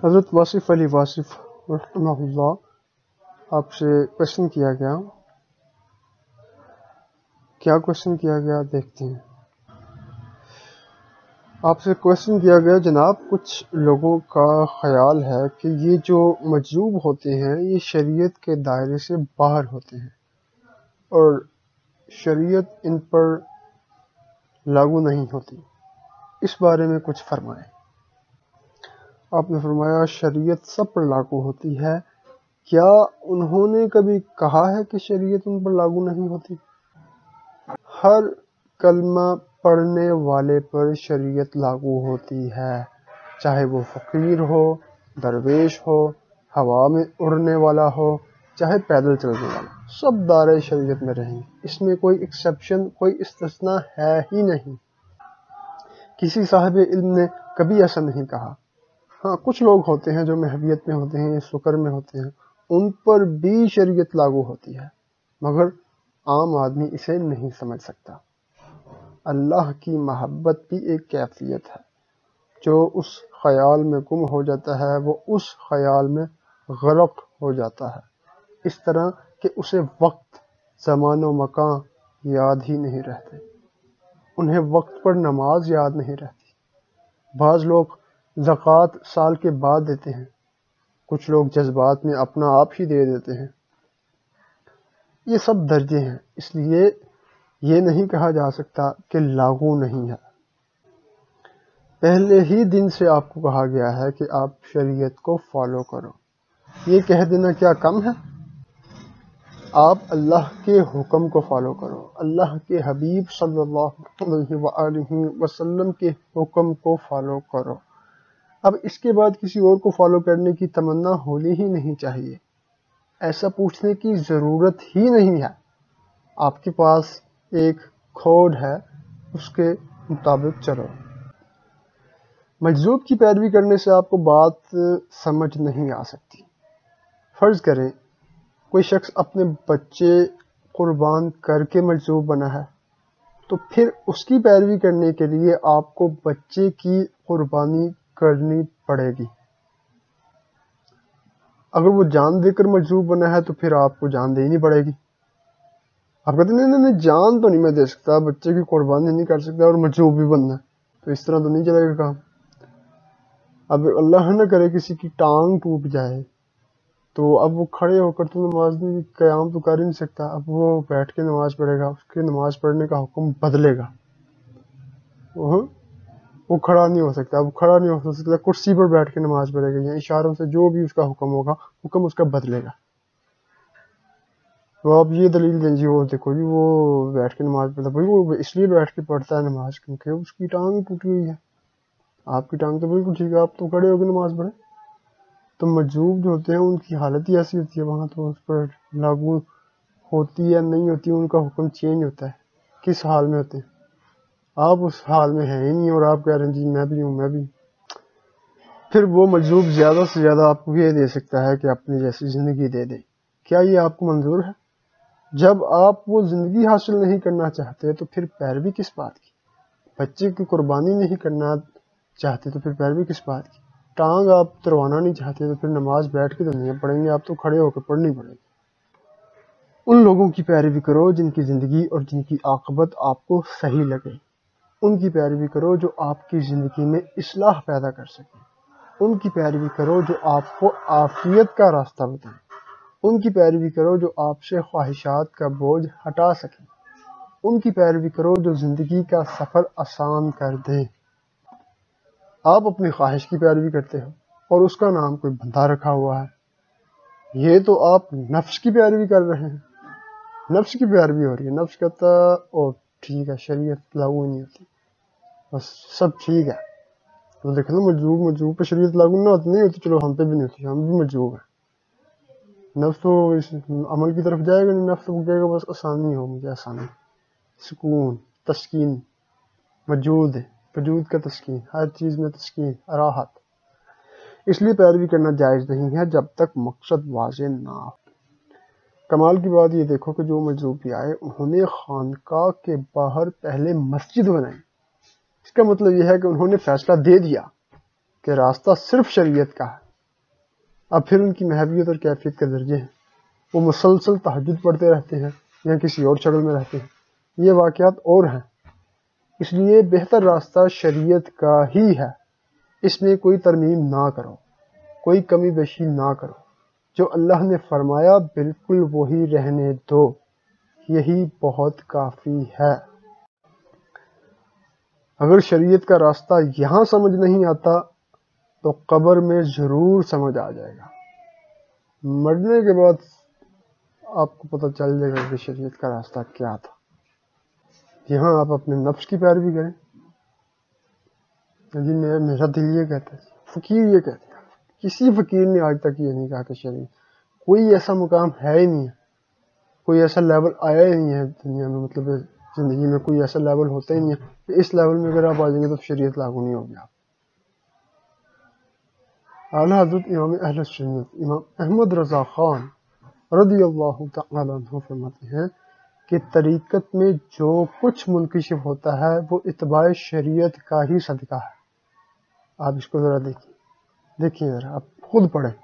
حضرت واصف علی واصف رحمہ اللہ، آپ سے کوشچن کیا گیا، کیا کوشچن کیا گیا دیکھتے ہیں۔ آپ سے کوشچن کیا گیا جناب، کچھ لوگوں کا خیال ہے کہ یہ جو مجذوب ہوتے ہیں یہ شریعت کے دائرے سے باہر ہوتے ہیں اور شریعت ان پر لاگو نہیں ہوتی، اس بارے میں کچھ فرمائیں۔ آپ نے فرمایا شریعت سب پر لاگو ہوتی ہے، کیا انہوں نے کبھی کہا ہے کہ شریعت ان پر لاگو نہیں ہوتی؟ ہر کلمہ پڑھنے والے پر شریعت لاگو ہوتی ہے، چاہے وہ فقیر ہو، درویش ہو، ہوا میں اڑنے والا ہو، چاہے پیدل چلنے والا، سب دائرۂ شریعت میں رہیں گے، اس میں کوئی ایکسیپشن، کوئی استثناء ہے ہی نہیں۔ کسی صاحب علم نے کبھی ایسا نہیں کہا۔ ہاں، کچھ لوگ ہوتے ہیں جو محویت میں ہوتے ہیں، سکر میں ہوتے ہیں، ان پر بھی شریعت لاگو ہوتی ہے، مگر عام آدمی اسے نہیں سمجھ سکتا۔ اللہ کی محبت بھی ایک کیفیت ہے، جو اس خیال میں گم ہو جاتا ہے وہ اس خیال میں غرق ہو جاتا ہے، اس طرح کہ اسے وقت، زمان و مکان یاد ہی نہیں رہتے، انہیں وقت پر نماز یاد نہیں رہتی۔ بعض لوگ زکوٰۃ سال کے بعد دیتے ہیں، کچھ لوگ جذبات میں اپنا آپ ہی دے دیتے ہیں۔ یہ سب درجے ہیں، اس لیے یہ نہیں کہا جا سکتا کہ لاگو نہیں ہے۔ پہلے ہی دن سے آپ کو کہا گیا ہے کہ آپ شریعت کو فالو کرو، یہ کہہ دینا کیا کم ہے؟ آپ اللہ کے حکم کو فالو کرو، اللہ کے حبیب صلی اللہ علیہ وآلہ وسلم کے حکم کو فالو کرو۔ اب اس کے بعد کسی اور کو فالو کرنے کی تمنا ہونی ہی نہیں چاہیے، ایسا پوچھنے کی ضرورت ہی نہیں ہے۔ آپ کے پاس ایک کوڈ ہے، اس کے مطابق چلو۔ مجذوب کی پیروی کرنے سے آپ کو بات سمجھ نہیں آ سکتی۔ فرض کریں کوئی شخص اپنے بچے قربان کر کے مجذوب بنا ہے، تو پھر اس کی پیروی کرنے کے لیے آپ کو بچے کی قربانی کرنی پڑے گی۔ اگر وہ جان دے کر مجذوب بنا ہے تو پھر آپ کو جان دینی پڑے گی۔ آپ کہتے ہیں نہیں جان تو نہیں میں دے سکتا، بچے کی قربانی نہیں کر سکتا اور مجذوب بھی بننا ہے، تو اس طرح تو نہیں چلے گا کام۔ اب اللہ نہ کرے کسی کی ٹانگ ٹوٹ جائے تو اب وہ کھڑے ہو کر تو نماز نہیں، قیام تو کر ہی نہیں سکتا، اب وہ بیٹھ کے نماز پڑھے گا، اس کے نماز پڑھنے کا حکم بدلے گا، وہ کھڑا نہیں ہو سکتا، اب کھڑا نہیں ہو سکتا، کرسی پر بیٹھ کے نماز پڑھے گا، یا اشاروں سے جو بھی اس کا حکم ہوگا، حکم اس کا بدلے گا۔ تو آپ یہ دلیل دیں جی وہ دیکھو جی وہ بیٹھ کے نماز پڑھتا، بھائی وہ اس لیے بیٹھ کے پڑھتا ہے نماز کیونکہ اس کی ٹانگ ٹوٹی ہوئی ہے، آپ کی ٹانگ تو بالکل ٹھیک ہے، آپ تو کھڑے ہو کے نماز پڑھیں۔ تو مجذوب جو ہوتے ہیں ان کی حالت ہی ایسی ہوتی ہے، وہاں تو اس پر لاگو ہوتی یا نہیں ہوتی، ان کا حکم چینج ہوتا ہے۔ کس حال میں ہوتے ہیں؟ آپ اس حال میں ہیں ہی نہیں اور آپ کہہ رہے ہیں جی میں بھی ہوں میں بھی۔ پھر وہ مجذوب زیادہ سے زیادہ آپ کو یہ دے سکتا ہے کہ اپنی جیسی زندگی دے دے، کیا یہ آپ کو منظور ہے؟ جب آپ وہ زندگی حاصل نہیں کرنا چاہتے تو پھر پیروی کس بات کی؟ بچے کی قربانی نہیں کرنا چاہتے تو پھر پیروی کس بات کی؟ ٹانگ آپ تروانا نہیں چاہتے تو پھر نماز بیٹھ کے تو نہیں پڑھیں گے، آپ تو کھڑے ہو کے پڑھنی پڑے گی۔ ان لوگوں کی پیروی کرو جن کی زندگی اور جن کی عاقبت آپ کو صحیح لگے، ان کی پیروی کرو جو آپ کی زندگی میں اصلاح پیدا کر سکیں، ان کی پیروی کرو جو آپ کو عافیت کا راستہ بتائیں، ان کی پیروی کرو جو آپ سے خواہشات کا بوجھ ہٹا سکیں، ان کی پیروی کرو جو زندگی کا سفر آسان کر دیں۔ آپ اپنی خواہش کی پیروی کرتے ہو اور اس کا نام کوئی بندہ رکھا ہوا ہے، یہ تو آپ نفس کی پیروی کر رہے ہیں، نفس کی پیروی ہو رہی ہے، نفس کہتا او ٹھیک ہے شریعت لاگو نہیں ہوتی، بس سب ٹھیک ہے، تو دیکھ لو مجذوب پہ شریعت لاگو نہ ہوتی نہیں ہوتی، چلو ہم پہ بھی نہیں ہوتی، ہم بھی مجذوب ہیں۔ نفس تو اس عمل کی طرف جائے گا نہیں، نفس تو کہے گا بس آسانی ہو، مجھے آسانی، سکون، تسکین موجود ہے، وجود کا تسکین، ہر چیز میں تسکین، راحت، اس لیے پیروی کرنا جائز نہیں ہے جب تک مقصد واضح نہ ہو۔ کمال کی بات یہ دیکھو کہ جو مجذوب بھی آئے انہوں نے خانقاہ کے باہر پہلے مسجد بنائی، اس کا مطلب یہ ہے کہ انہوں نے فیصلہ دے دیا کہ راستہ صرف شریعت کا ہے، اب پھر ان کی محویت اور کیفیت کے درجے ہیں، وہ مسلسل تہجد پڑھتے رہتے ہیں یا کسی اور شکل میں رہتے ہیں، یہ واقعات اور ہیں۔ اس لیے بہتر راستہ شریعت کا ہی ہے، اس میں کوئی ترمیم نہ کرو، کوئی کمی بیشی نہ کرو، جو اللہ نے فرمایا بالکل وہی رہنے دو، یہی بہت کافی ہے۔ اگر شریعت کا راستہ یہاں سمجھ نہیں آتا تو قبر میں ضرور سمجھ آ جائے گا، مرنے کے بعد آپ کو پتہ چل جائے گا کہ شریعت کا راستہ کیا تھا۔ یہاں آپ اپنے نفس کی پیروی کریں، جی میرا دل یہ کہتا ہے، فقیر یہ کہتا ہے، کسی فقیر نے آج تک یہ نہیں کہا کہ شریعت، کوئی ایسا مقام ہے ہی نہیں ہے، کوئی ایسا لیول آیا ہی نہیں ہے دنیا میں، مطلب زندگی میں کوئی ایسا لیول ہوتا ہی نہیں ہے کہ اس لیول میں اگر آپ آ جائیں گے تو شریعت لاگو نہیں ہوگی۔ آپ اعلیٰ حضرت امام اہل سنت امام احمد رضا خان رضی اللہ تعالی عنہ فرماتے ہیں کہ طریقت میں جو کچھ منکشف ہوتا ہے وہ اتباع شریعت کا ہی صدقہ ہے۔ آپ اس کو ذرا دیکھیں ذرا، آپ خود پڑھیں۔